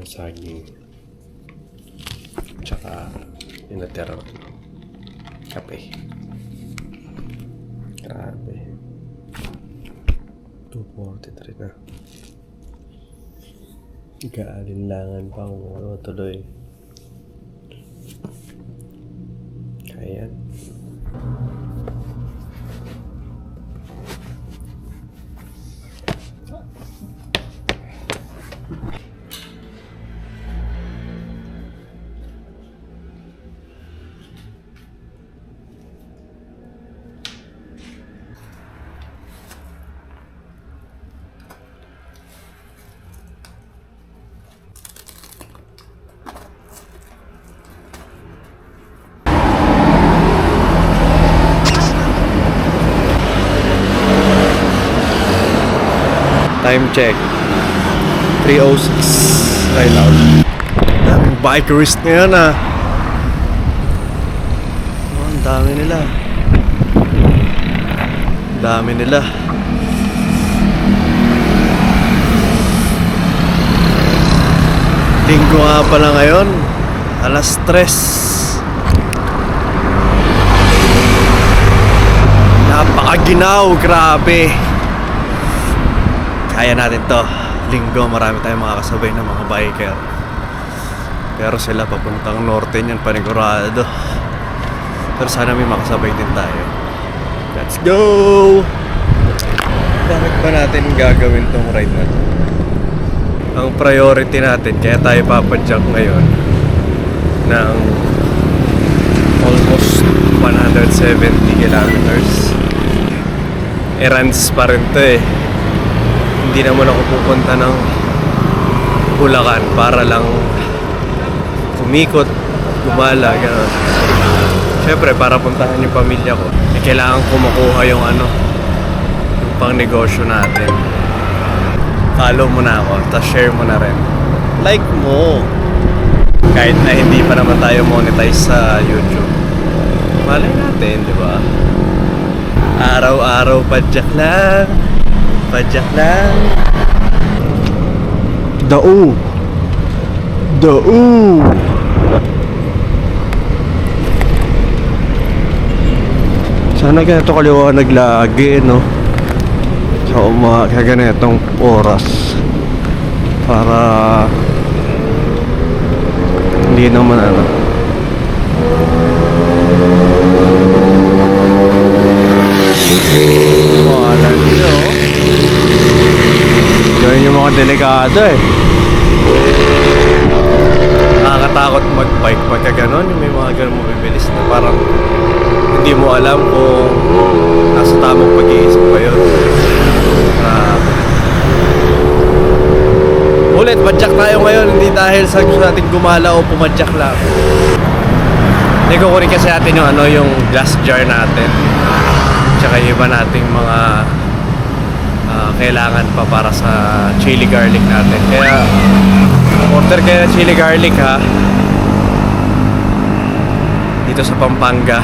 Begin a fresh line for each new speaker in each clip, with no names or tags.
saging. Tsaka yung natirang kape. Grabe. 2:43 na. Gaalinlangan pa kung tuloy. Ayan. Time check 3:06 right now. Daming bikerist ngayon ah. Oh, ang dami nila. Dami nila. Linggo nga pala ngayon, 3:00. Napakaginaw, grabe. Kaya natin to. Linggo, marami tayong mga kasabay ng mga biker. Pero sila papuntang norte niyan, panigurado. Pero sana may makasabay din tayo. Let's go! Bakit ba natin gagawin tong ride na to? Ang priority natin, kaya tayo papadjump ngayon ng almost 170 kilometers. Errands pa rin to eh. Hindi naman ako pupunta ng Bulacan para lang umikot, gumala, gano'n. Siyempre, para puntahan yung pamilya ko, kailangan ko makuha yung yung pang negosyo natin. Follow mo na ako, tapos share mo na rin. Like mo! Kahit na hindi pa naman tayo monetize sa YouTube. Malay natin, di ba? Araw-araw padyak lang. Padyak lang. Dao. Sana ganito kaliwanag lagi, no? Sa umaga ganitong oras. Para hindi naman wala nyo. Gawin yung mga delikado eh. Nakakatakot mag-bike pagka ganon. Yung may mga ganon mabibilis na parang hindi mo alam kung nasa tamang pag-iisip pa yun. Ulit, padyak tayo ngayon. Hindi dahil sa gusto natin gumala o pumadyak lang. Hindi ko kunin kasi natin yung glass jar natin. Tsaka yung iba nating mga kailangan pa para sa chili garlic natin. Kaya order kayo ng chili garlic ha. Dito sa Pampanga,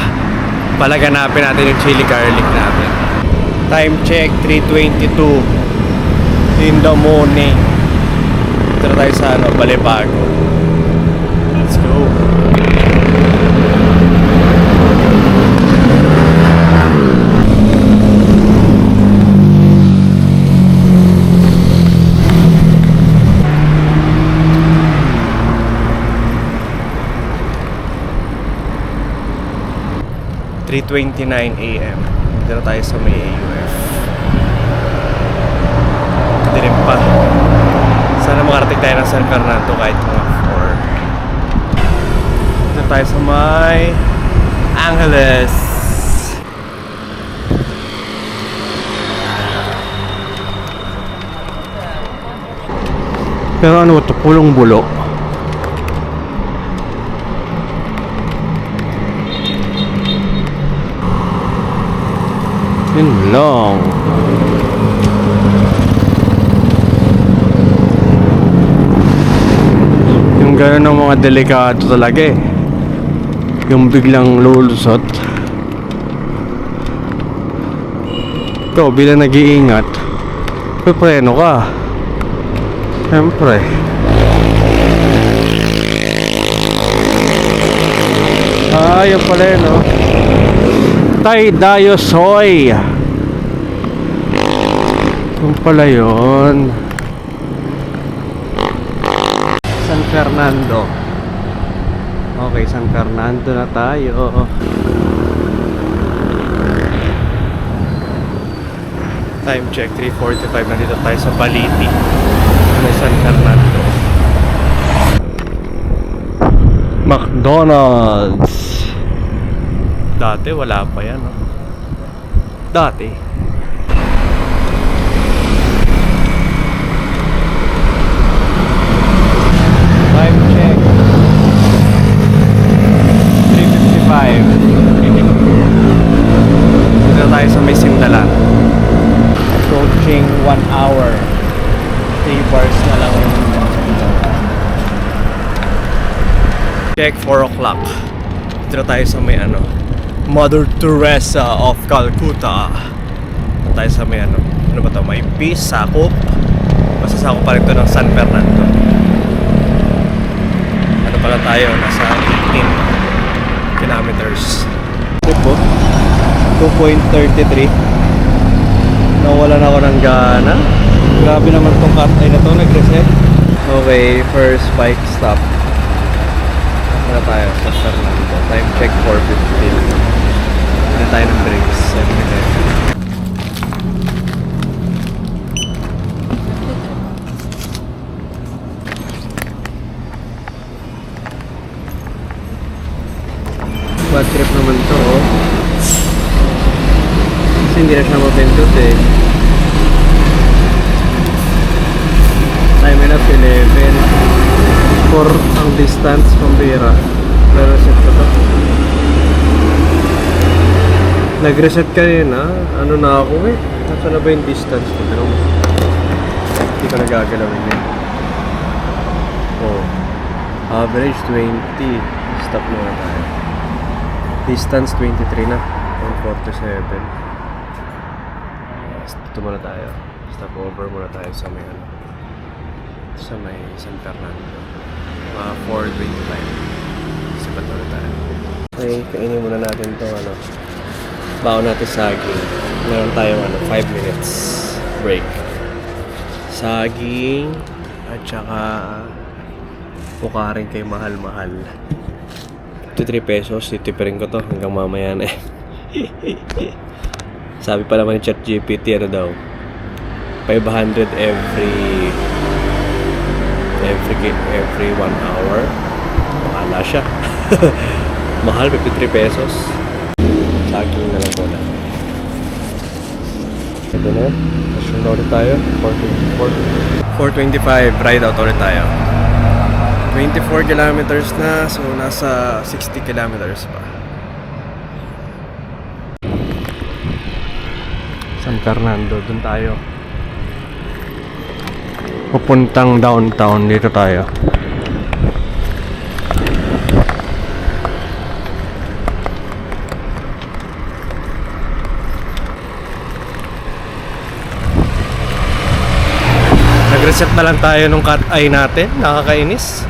palaganapin natin yung chili garlic natin. Time check 3:22 in the morning. Tara tayo sa Balibago. Let's go. $3:29 AM. Dito tayo sa may AUF. Dilim pa. Sana makarating tayo ng San Fernando kahit mga 4. Dito tayo sa may Angeles. Pero ano ito? Pulong-bulo. Yun lang. Yung gano'n ng mga delikado talaga eh. Yung biglang lulusot. Ikaw bilang nag-iingat, pepreno ka. Siyempre.
Dayo pala yun, no? Tay Dayo Soy. Kung pala yun. San Fernando. Okay, San Fernando na tayo.
Time check, 3:45. Nandito tayo sa Baliti. May San Fernando.
McDonald's.
Dati wala pa yan, no? Dati.
Time check. 3:55.
Dito tayo sa may Sindalan.
Approaching 1 hour. 3 bars na lang.
Check 4 o'clock. Dito tayo sa may ano, Mother Teresa of Calcutta. Dito tayo sa may ano ba to? May Peace, sakop. Basta sakop pa rin to ng San Fernando. Ano pala tayo? Nasa 18 kilometers.
Tipo 2.33. Nawalan ako ng gana. Grabe naman tong cut-eye na to, nag-reset.
Okay, first bike stop. Ano tayo? Sa Fernando. Time check 4:15. Ano tayo ng brakes? 7-11.
Bad trip naman to, oh. Kasi hindi na siya mapindot eh. Time enough 11. 4 ang distance, pambira. Na-reset ko to. Nag-reset kanina. Ano na ako eh. Nasa na ba yung distance ko? Pero hindi ko nagagalawin eh. Oh. Average 20. Stop muna tayo. Distance 23 na. 147. Dito muna tayo. Stop over muna tayo sa may ano. Sa may San Fernando. 4:25. Sa Bato tayo. Okay, kainin muna natin to ano. Baon natin saging. Meron tayong ano, 5 minutes break. Saging at saka pukarin kay mahal-mahal. 53 pesos, titipirin ko to hanggang mamaya na eh. Sabi pa naman ni ChatGPT ano daw, 500 every 1 hour. Bahala siya. Mahal, 53 pesos. Saging na lang po na. Ito na. Asyon na ulit tayo.
4:25, ride out ulit tayo. 24 kilometers na, so nasa 60 kilometers pa.
San Fernando, dun tayo. Pupuntang downtown, dito tayo.
Nag-reset na lang tayo nung cut-eye natin, nakakainis.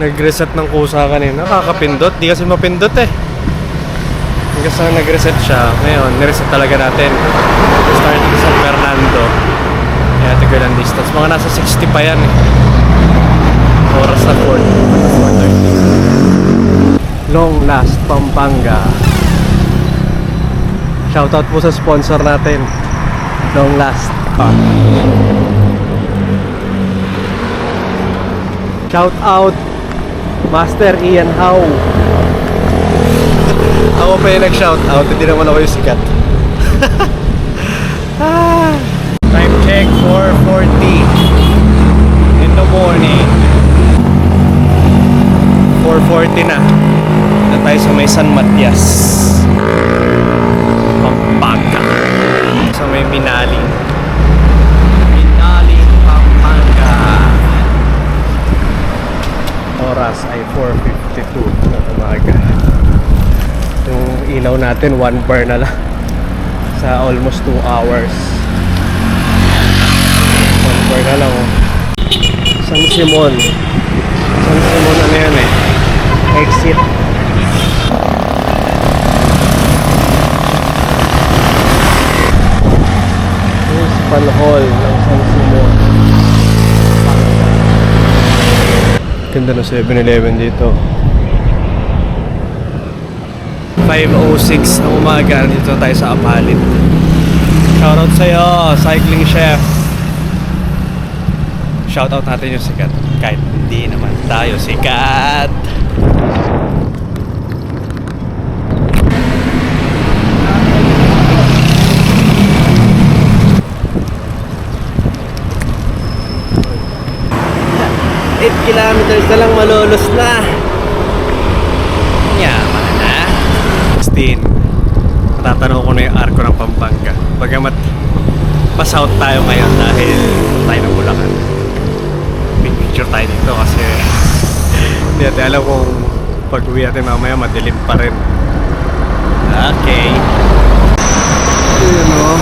Nag-reset ng kusa kanina, nakakapindot, di kasi mapindot eh. Hanggang sa nag-reset siya, ngayon, nireset talaga natin. Starting San Fernando. Kaya tigil ang distance. Mga nasa 60 pa yan eh. Oras na 4:30.
Long Last Pampanga. Shoutout po sa sponsor natin, Long Last. Shout out Master Ian Howe.
Ako pa yung nag-shoutout, hindi naman ako yung sikat. Time check 4:40 in the morning. 4:40 na. Na tayo sa may San Matias, Pampanga. Sa may Binali, Pampanga.
Oras ay 4:52 ng umaga. Yung ilaw natin 1 bar na lang sa almost 2 hours. 1 bar na lang, oh. San Simon ano yan eh, exit. Central Hall ng San Simon. Ganda ng 7-Eleven dito.
5:06 ng umaga, dito tayo sa Apalit. Shoutout sa'yo, cycling chef. Shoutout natin yung sikat. Kahit hindi naman tayo sikat. Kilometers na lang malolos na. Yaman na. 16. Matatanaw ko na yung arko ng Pampanga. Bagamat pa-south tayo ngayon dahil tayo ng Bulacan. Picture tayo dito kasi hindi natin alam kung pag-uwi natin mamaya madilim pa rin. Okay. Yun o.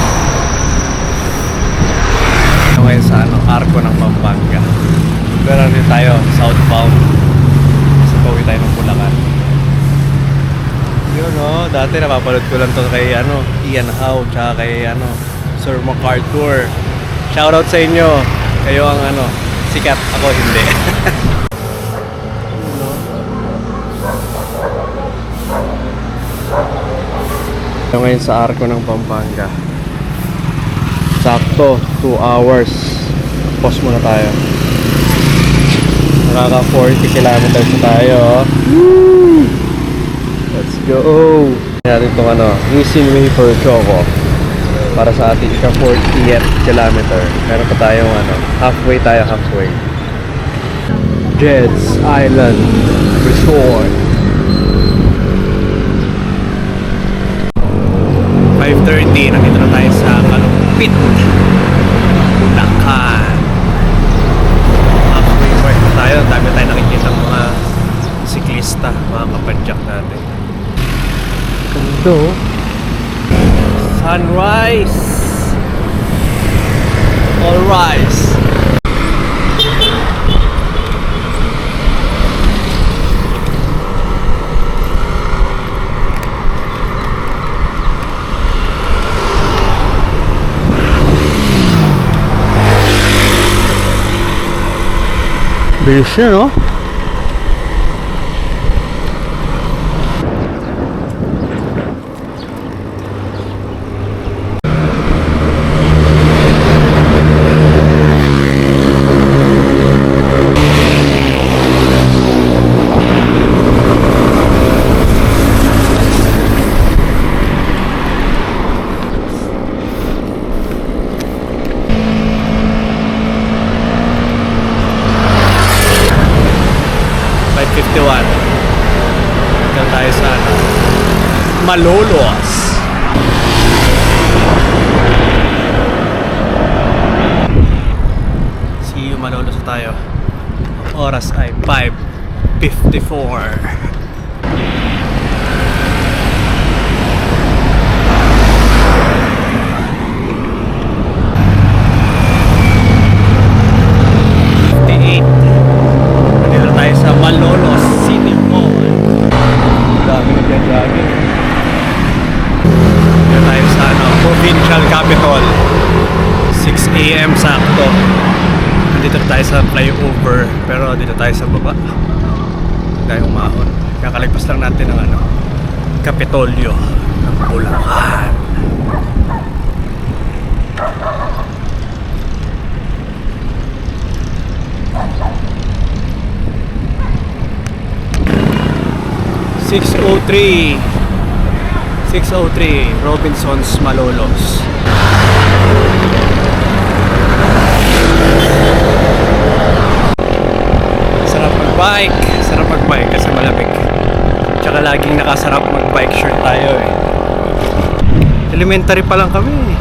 Ngayon sa arko ng Pampanga. Pero rin tayo southbound. Kasi pauwi tayo ng Bulacan. Yun o, dati napapanood ko lang to kay Ian Howe tsaka kay Sir MacArthur. Shoutout sa inyo. Kayo ang sikat, ako hindi. Ngayon sa arko ng Pampanga. Sakto 2 hours. Pause muna tayo. Nakaka 40 kilometers na tayo. Woo! Let's go! Natin itong Nissin Wafer Choco para sa ating siya 40th kilometer. Meron pa tayong halfway. Jed's Island Resort. 5:30, nandito na tayo sa Kalumpit, Bulacan. Tayo, dami tayo nakikita ng mga siklista, mga kapadyak natin. Ganda. Sunrise. All rise. Bilis siya, no? Dito tayo sa Malolos. See you, Malolos tayo. Oras ay 5:54. Malolos City Hall. Dami na jogging. Dito tayo sa Provincial Capital. 6 AM sakto. Dito tayo sa flyover. Pero dito tayo sa baba. Tayo umahon. Kakalagpas lang natin ng Kapitolyo ng Bulacan. (6:03) Robinsons, Malolos. Sarap mag-bike kasi malamig. Tsaka laging nakasarap mag-bike shirt tayo eh. Elementary pa lang kami eh.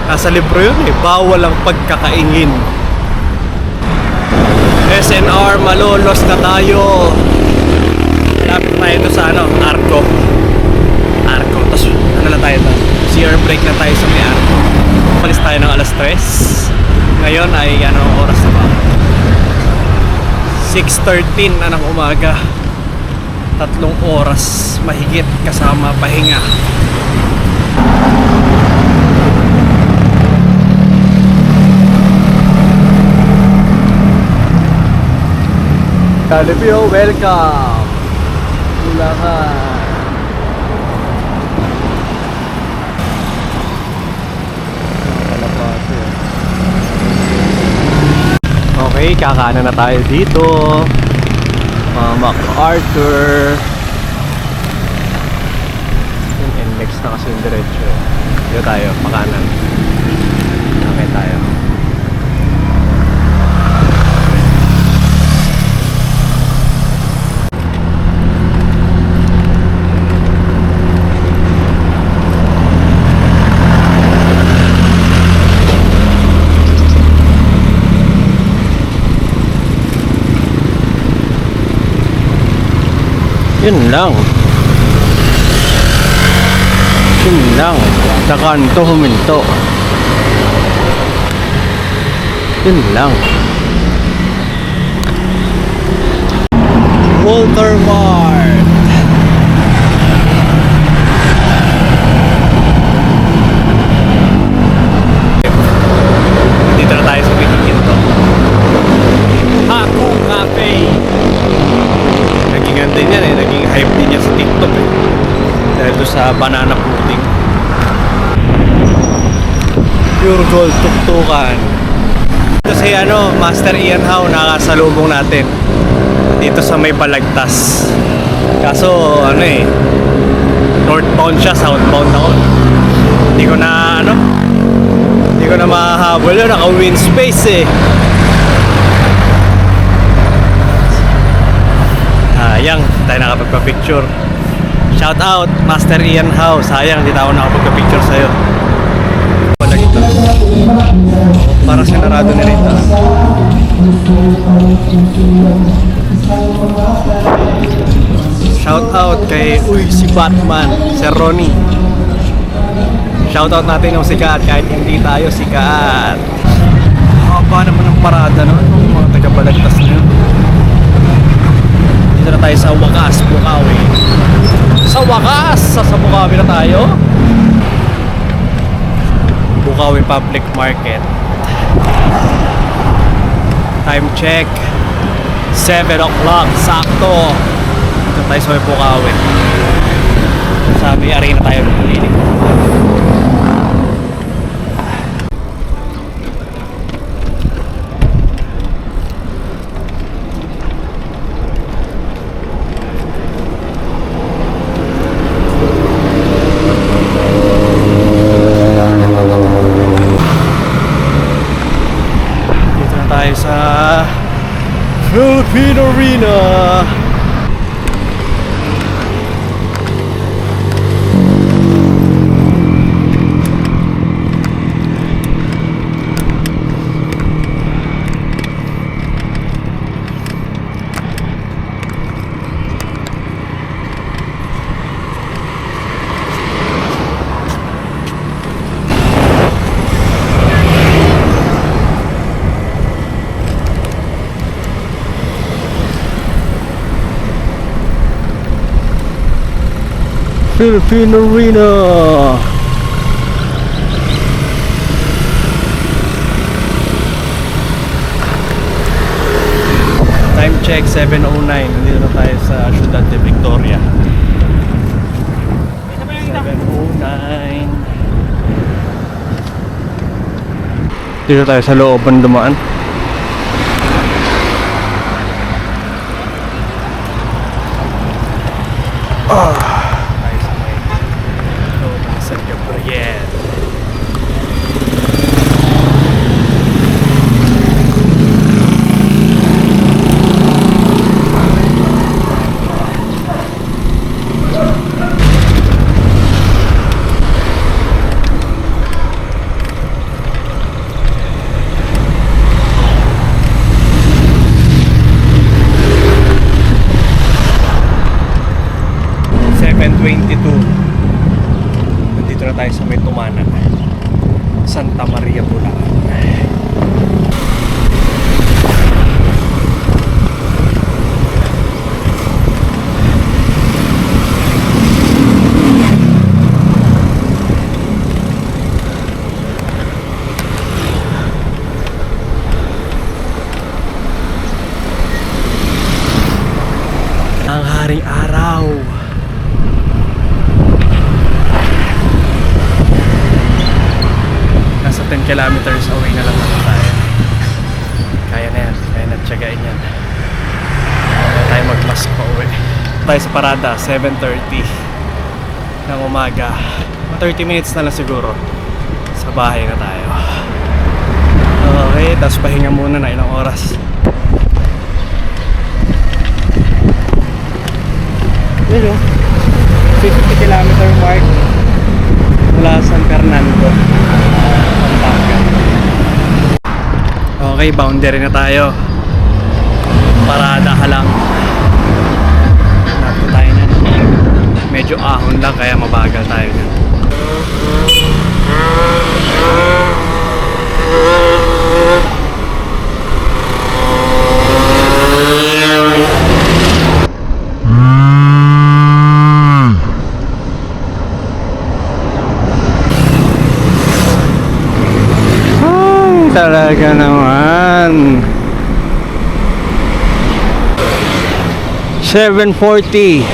Nasa libro yun eh, bawal ang pagkakaingin. SNR Malolos na tayo. Lapit tayo ito sa Arco. Tapos lang tayo ito. CR break na tayo sa may Arco. Palis tayo ng alas 3. Ngayon ay oras na ba? 6:13 na ng umaga. 3 oras mahigit kasama pahinga.
Calipio, welcome! Bulacan! Okay, kakanan na tayo dito. MacArthur. And next na kasi yung diretso. Dito tayo, pakanan. Okay tayo. Yun lang. Yun lang. Sa kanto huminto. Yun lang. Walter Mart. Dito na tayo sa Pikinto. Hako Cafe. Naging din yan eh, naging hype din yan sa TikTok eh. Dahil doon sa banana pudding. Pure gold tuktukan. Ito si Master Ian Howe, nakasalubong natin dito sa may Balagtas. Kaso northbound siya, southbound ako. Hindi ko na mahahabol yun, naka-win space eh. Sayang, tayo nakapagpa-picture. Shout out, Master Ian Howe. Sayang, hindi tayo nakapagpa-picture sa'yo. Wala dito. Para sinarado ni Rita. Shout out kay si Batman, Sir Ronnie. Shout out natin yung sikat kahit hindi tayo sikat. Haba naman ang parada no? Mga taga-Balagtas na yun. Dito na tayo sa wakas, Bukawi. Sa wakas, sa Bukawi na tayo. Bukawi Public Market. Time check 7 o'clock, sakto. Dito tayo sa Bukawi. Sabi, arena tayo ng pililing. Sa Philippine Arena. Philippine Arena. Time check 7:09. Nandito na tayo sa Ciudad de Victoria. 7:09. Dito tayo sa loob ng dumaan. Nandito na tayo sa may Tumana, Santa Maria, Bulacan.
kilometers away na lang naman tayo. Kaya na yan, kaya na tiyagain yan. Kaya tayo mag-mask pa uwi. Tayo sa parada, 7:30 ng umaga. 30 minutes na lang siguro. Sa bahay na tayo. Okay, tapos pahinga muna na ilang oras. Yun o, 50 kilometer mark mula San Fernando, Pampanga. Okay, boundary na tayo. Parada ka lang. Nato tayo na. Medyo ahon lang kaya mabagal tayo na. Talaga naman 7:40.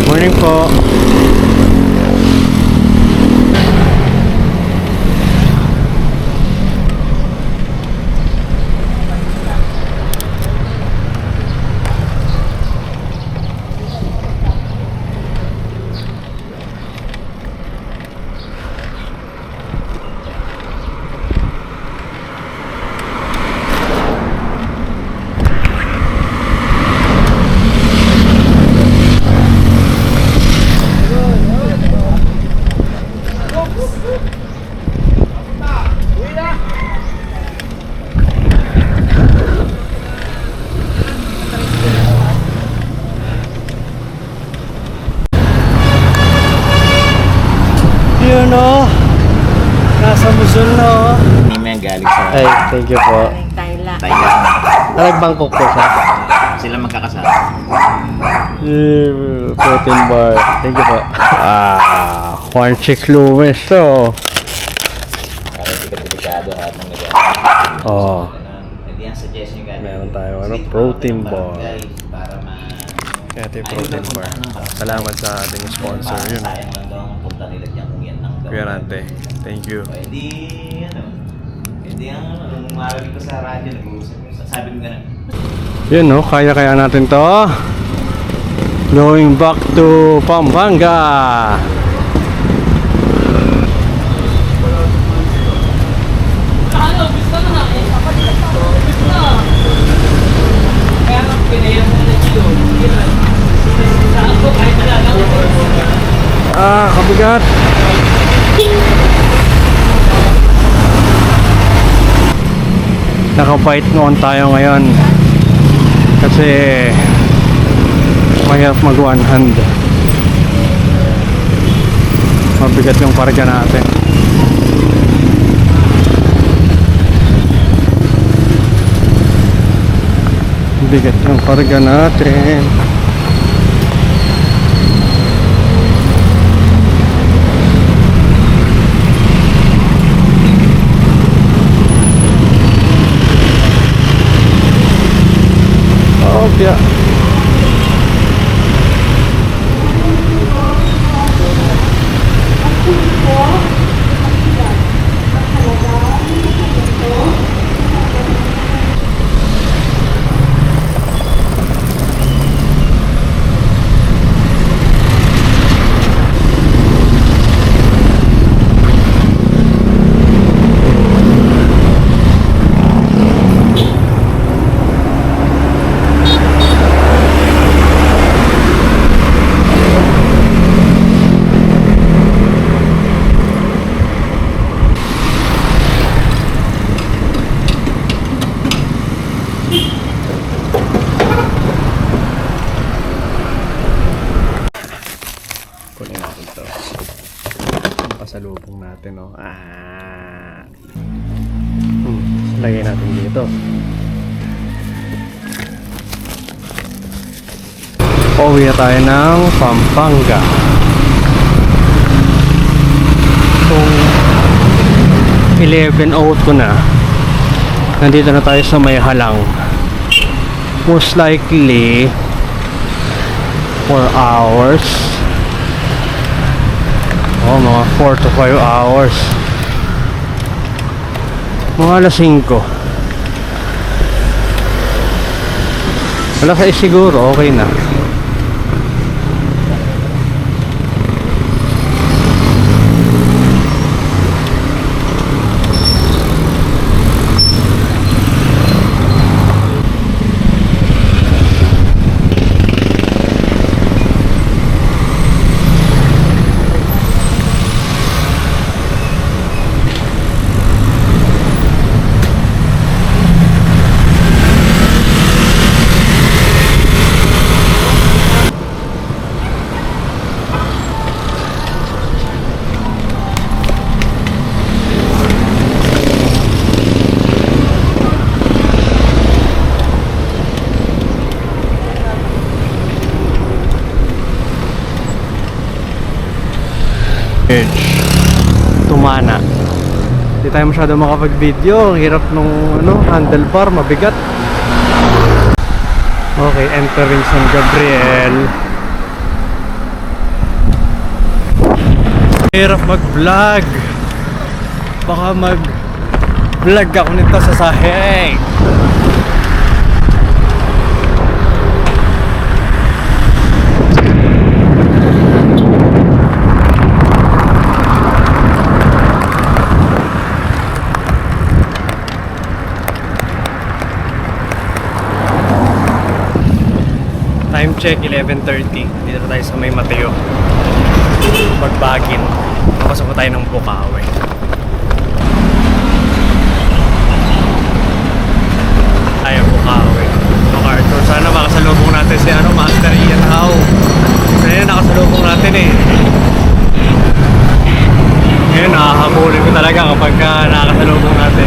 Morning po. Yun o, nasa Luzon na o.
Hindi may galing sa
Ay, thank you po.
Thailand.
Thailand.
Bangkok po siya.
Sila magkakasama.
Protein bar. Thank you po. Juan Chick Lewis to.
Para hindi ka delikado at nang nag-aaral.
Oh.
Hindi ang suggestion ka.
Meron tayo, protein bar.
Para ma...
Kaya ito yung protein bar. Salamat sa ating sponsor. Yun.
Sayang lang daw ang punta nila dyan kung yan ang
Kuya Rante. Thank you.
Hindi, hindi ang nung marinig ko sa radyo, nag-uusap ko, sabi ko gano'n.
Yun no, kaya natin to. Going back to Pampanga. Kabigat. Naka-fight noon tayo ngayon kasi mahirap mag one hand. Mabigat yung karga natin. Bigat yung karga natin. Yeah. pasalubong natin, no? Lagay natin dito. Pauwi na tayo ng Pampanga. Kung 11:02 na, nandito na tayo sa may halang. Most likely 4 hours.
ako, mga 4 to 5 hours. Mga alas 5. Alas 6 siguro, okay na. Tumana. Hindi tayo masyado makapag-video. Ang hirap nung handlebar, mabigat. Okay, entering San Gabriel. Hirap mag-vlog. Baka mag-vlog ako nito sa sahig. Time check, 11:30. Dito tayo sa May Mateo. Magbagin. Papasok tayo ng Bukawi. Tayo Bukawi. MacArthur. Sana makasalubong natin si Master Ian Howe. Kasi nakasalubong natin eh. Ngayon nakakabunin ko talaga kapag nakasalubong natin.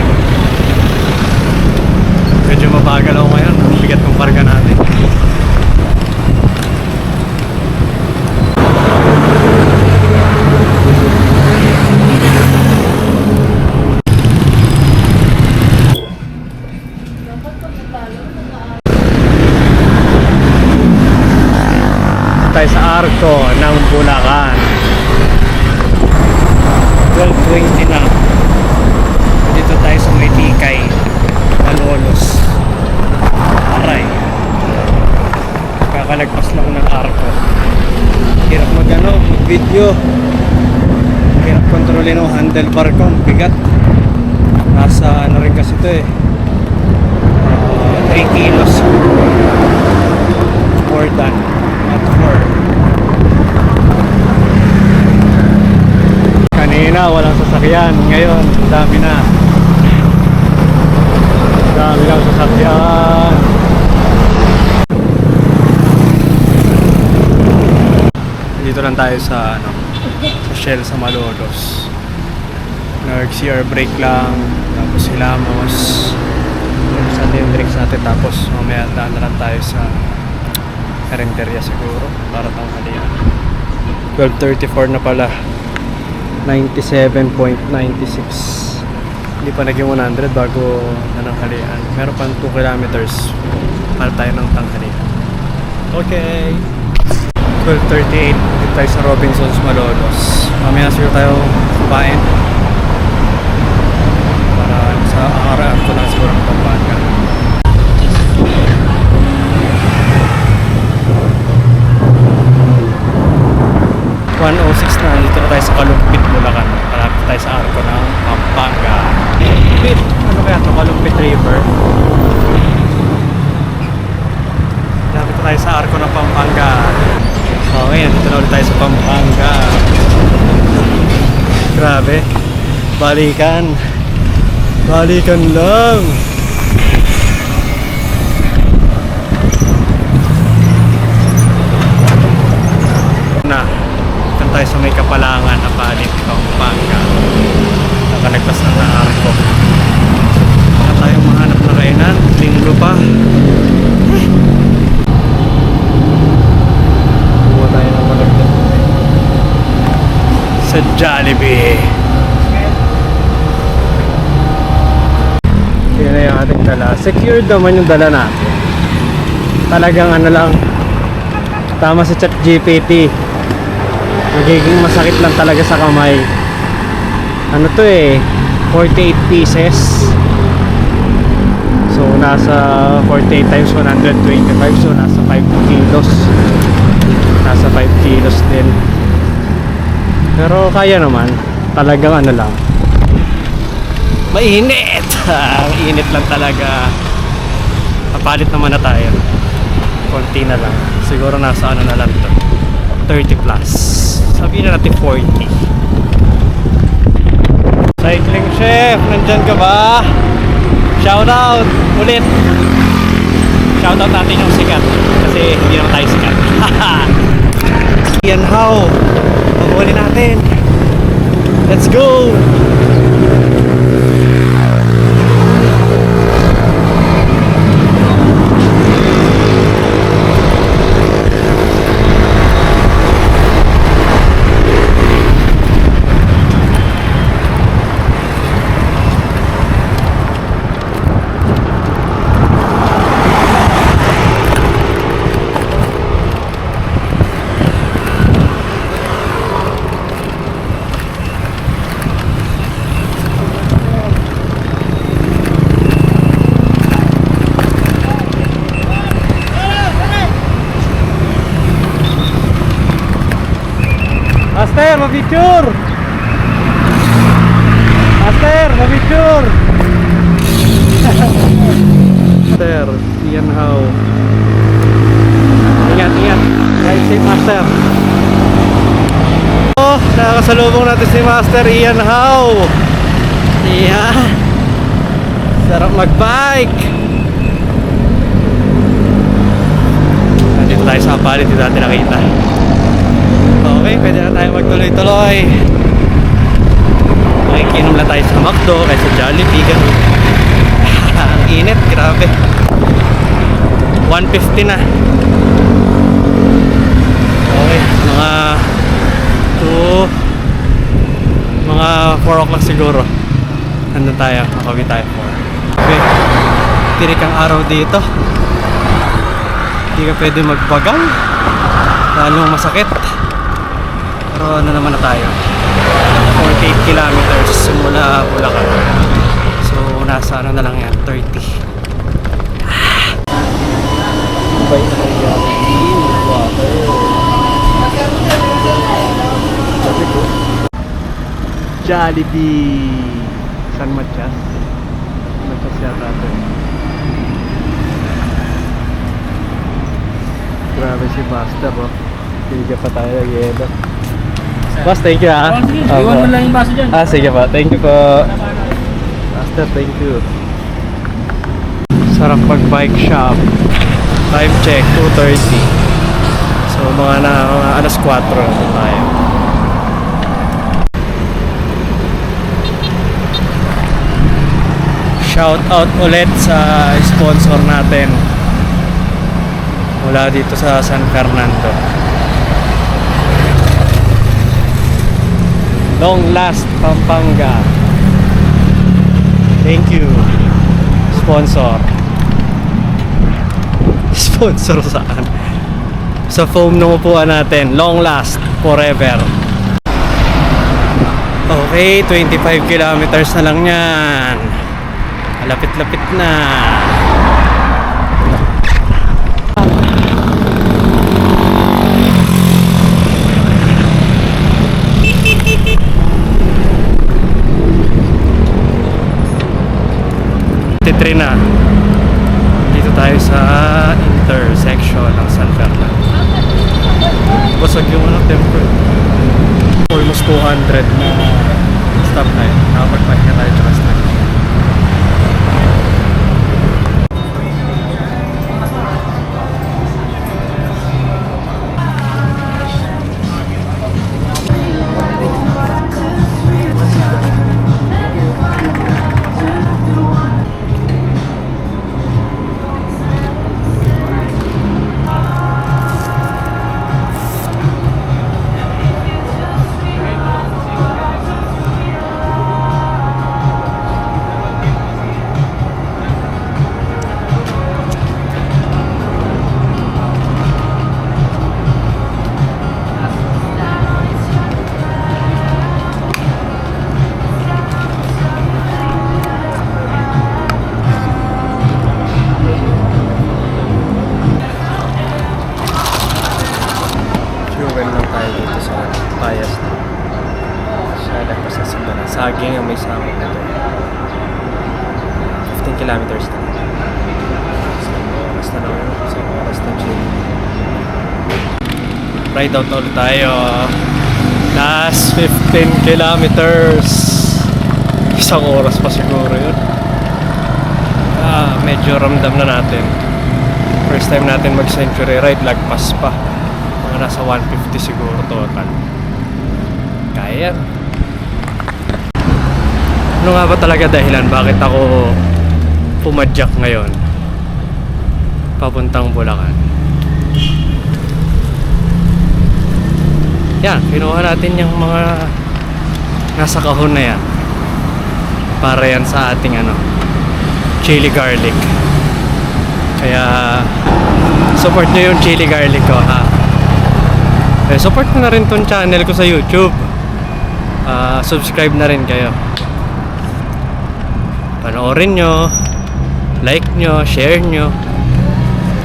Medyo mabagal ako ngayon. Ang bigat ng karga natin. Tayo sa Arco ng Bulacan. 12:20 na. Dito tayo sa May Tikay, Malolos. Aray. Kakalagpas lang ng Arco. Hirap mag-video. Hirap kontrolin ang handlebar ko. Bigat. Nasa rin kasi ito eh. 3 kilos. More than. Not more. Kanina walang sasakyan. Ngayon, dami na. Dami lang sasakyan. Dito lang tayo sa sa Shell sa Malolos. Nag-CR break lang. Tapos hilamos. Sa drinks natin. Tapos mamaya daan na lang tayo sa Karinderya siguro para tanghalian. 12:34 na pala. 97.96. Hindi pa naging 100 bago nananghalian. Meron pang 2 kilometers para tayo ng tanghalian. Okay. 12:38 dito tayo sa Robinsons Malolos. Mamaya siguro tayo kumain para sa araw ko lang siguro ng Pampanga. 1:06 na, dito na tayo sa Kalumpit, Bulacan. Malapit tayo sa Arco ng Pampanga. Ano kaya ito? Kalumpit River. Malapit na tayo sa Arco ng Pampanga. Okay, dito na ulit tayo sa Pampanga. Grabe. Balikan. Balikan lang. Na. Tayo sa may Kapalangan na palit Pampanga. Nakalagpas na ng Arco. Wala tayong mahanap na kainan. Linggo pa. Buwa tayo ng malagdag sa Jollibee. Yan na yung ating dala. Secured naman yung dala natin. Talagang lang. Tama si ChatGPT. magiging masakit lang talaga sa kamay. Ano to eh, 48 pieces. So nasa 48 times 125, so nasa 5 kilos. Nasa 5 kilos din. Pero kaya naman, talagang ano lang, mainit. Ang init lang talaga. Kapalit naman na tayo. Konti na lang. Siguro nasa ano na lang to, 30 plus. Sabihin na natin 40. Cycling chef, nandyan ka ba? Shoutout ulit. Shoutout natin yung sikat, kasi hindi naman tayo sikat. Yan how. Pag-uli natin. Let's go! Master, ma-picture! Master, ma-picture! Master, yan how. Ingat, ingat. Guys, safe Master. Oh, nakakasalubong natin si Master Ian How. Iyan. Sarap mag-bike. Nandito tayo sa kapalit, dito natin nakita. Okay, pwede na tayo magtuloy-tuloy. Makikinom lang tayo sa McDo kaysa Jollibee, ganun. Ang init, grabe. 150 na. Okay, mga 4 o'clock siguro. Nandun tayo, makawi tayo 4. Okay, tirik ang araw dito. Hindi ka pwede magbagal, lalong masakit. Pero ano naman na tayo, 48 kilometers simula Bulacan. So nasa ano na lang yan, 30. Bye na yan. Water. Jollibee. San Matias? Matias yata ito. Grabe si Master, oh. Hindi pa tayo nag-iedot. Boss, thank you ah.
Iwan mo lang yung baso dyan.
Sige po. Thank you po. Master, thank you. Sarap pag-bike shop. Time check, 2:30. So mga alas 4 na tayo. Shout out ulit sa sponsor natin mula dito sa San Fernando. Long Last Pampanga. Thank you. Sponsor. Sponsor saan? Sa foam ng upuan natin. Long Last Forever. Okay, 25 kilometers na lang yan. Malapit-lapit na. Na. Dito tayo sa intersection ng San Fernando. Basag yung ano, temper. Almost 200 na stop na yun. Nakapag-bike na tayo tsaka stop.
Payas na. Siya lagpas sa Simbanan. Saging ang may samot na to. 15 kilometers na. Isang oras na lang. Isang oras na chill. Ride out ulit tayo. Last 15 kilometers. Isang oras pa siguro yun. Medyo ramdam na natin. First time natin mag-century ride, lagpas pa. Mga nasa 150 siguro total. Kaya. Ano nga ba talaga dahilan bakit ako pumadyak ngayon papuntang Bulacan? Yan, kinuha natin yung mga nasa kahon na yan para yan sa ating chili garlic. Kaya support nyo yung chili garlic ko, ha. Support nyo na rin tong channel ko sa YouTube. Subscribe na rin kayo. Panoorin nyo, like nyo, share nyo,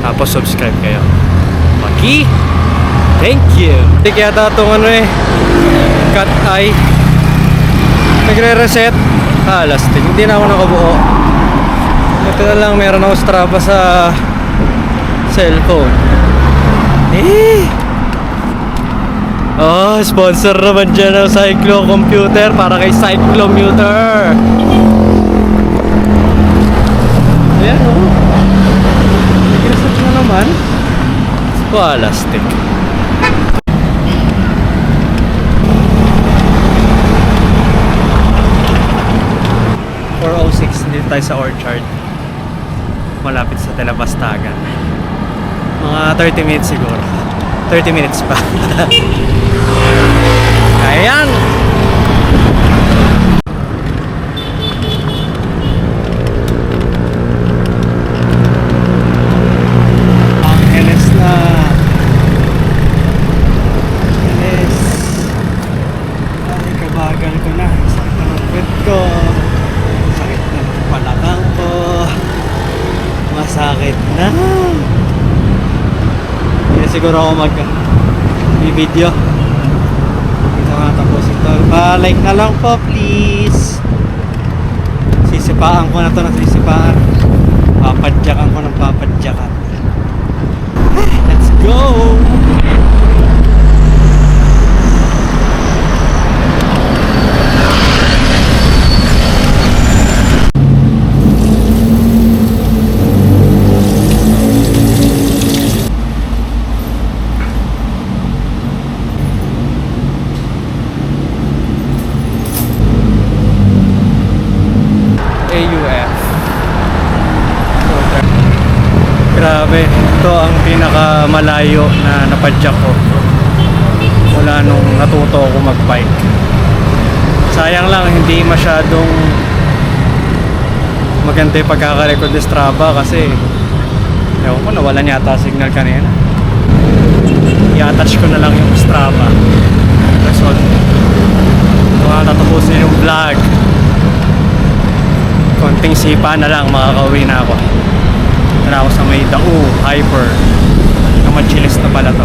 tapos subscribe kayo. Maki! Thank you! Hindi kaya itong cut eye nagre-reset. Lasting, hindi na ako nakabuo. Ito na lang, meron ako Strava sa cellphone. Sponsor naman dyan ng Cyclo Computer para kay Cyclomuter. Ayan, nag-research na naman. Lasting. Dito tayo sa Orchard, malapit sa Telebastagan. Mga 30 minutes siguro. 30 minutes pa. Ayan. Ang LS na. LS. Ay, kabagal ko na. Sakit na ng pet ko. Palakang ko. Masakit na. Hindi siguro ako mag-video. Dito nga tapos ito. Pa-like na lang po, please. Sisipaan ko na to ng sisipaan. Papadyakan ko ng papadyakan. Let's go! Grabe, ito ang pinakamalayo na napadyak ko mula nung natuto ako magbike. Sayang lang, hindi masyadong maganda yung pagkakarecord ni Strava kasi ewan ko, nawalan yata signal kanina. I-attach ko na lang yung Strava result. Mga tatapusin yung vlog, konting sipa na lang, makakauwi na ako. Na ako sa may Dao Hyper na machilis na pala to.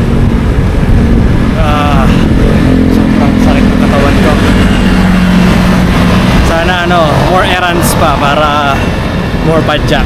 Sobrang sakit ng katawan ko. Sana more errands pa para more padjak.